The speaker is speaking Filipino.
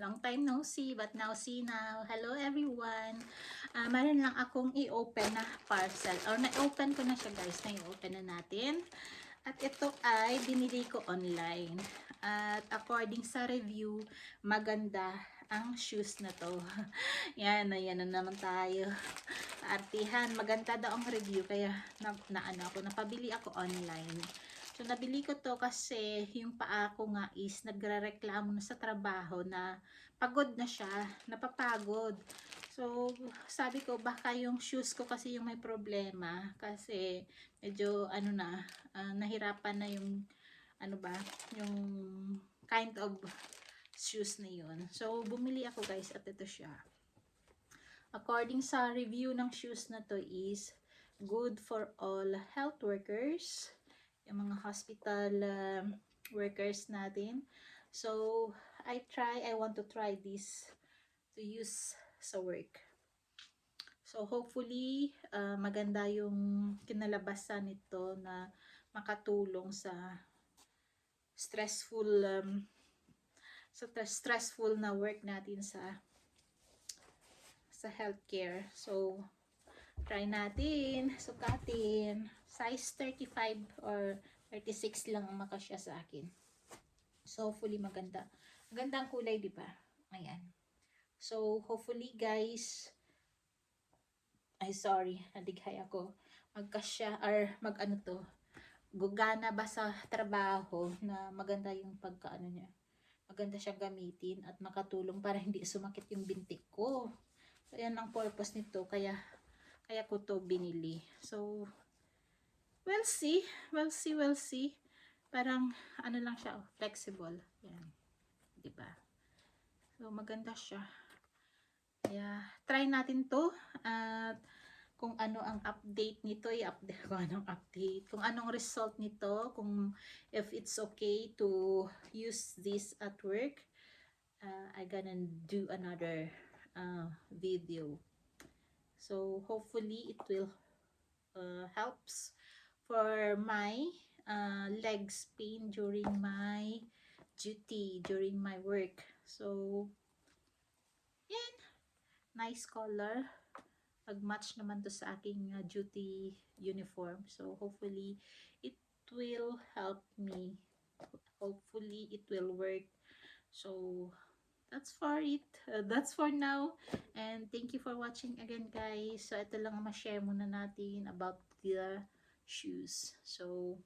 Long time no see, but now see now. Hello everyone. Meron lang akong i-open na parcel. Or na-open ko na siya guys. Na-open na natin. At ito ay binili ko online. At according sa review, maganda ang shoes na to. Yan na naman tayo. Artihan, maganda daw ang review. Kaya napabili ako online. So, nabili ko to kasi yung paa ko nga is nagrereklamo na sa trabaho na pagod na siya, napapagod. So, sabi ko baka yung shoes ko kasi yung may problema kasi medyo nahirapan na yung yung kind of shoes na yun. So, bumili ako guys at ito siya. According sa review ng shoes na to is good for all health workers, yung mga hospital workers natin. So, I want to try this to use sa work. So, hopefully, maganda yung kinalabasan nito na makatulong sa stressful na work natin sa healthcare. So, try natin, sukatin. Size 35 or 36 lang ang makasya sa akin. So, hopefully maganda. Maganda ang kulay, di ba? Ayan. So, hopefully guys, nadighay ako. Magkasya, or gugana ba sa trabaho na maganda yung niya. Maganda siyang gamitin at makatulong para hindi sumakit yung bintik ko. So, ayan ang purpose nito. Kaya ko to binili. So, we'll see. Parang, lang siya, flexible. Yan. Diba? So, maganda siya. Kaya, try natin to. At, kung ano ang update nito, kung anong result nito, kung if it's okay to use this at work, I gonna do another video. So, hopefully, it will helps for my legs pain during my duty, during my work. So, yan. Nice color. Pag-match naman to sa aking duty uniform. So, hopefully, it will help me. Hopefully, it will work. So, that's for it. That's for now. And thank you for watching again, guys. So, ito lang ang ma-share muna natin about the shoes. So,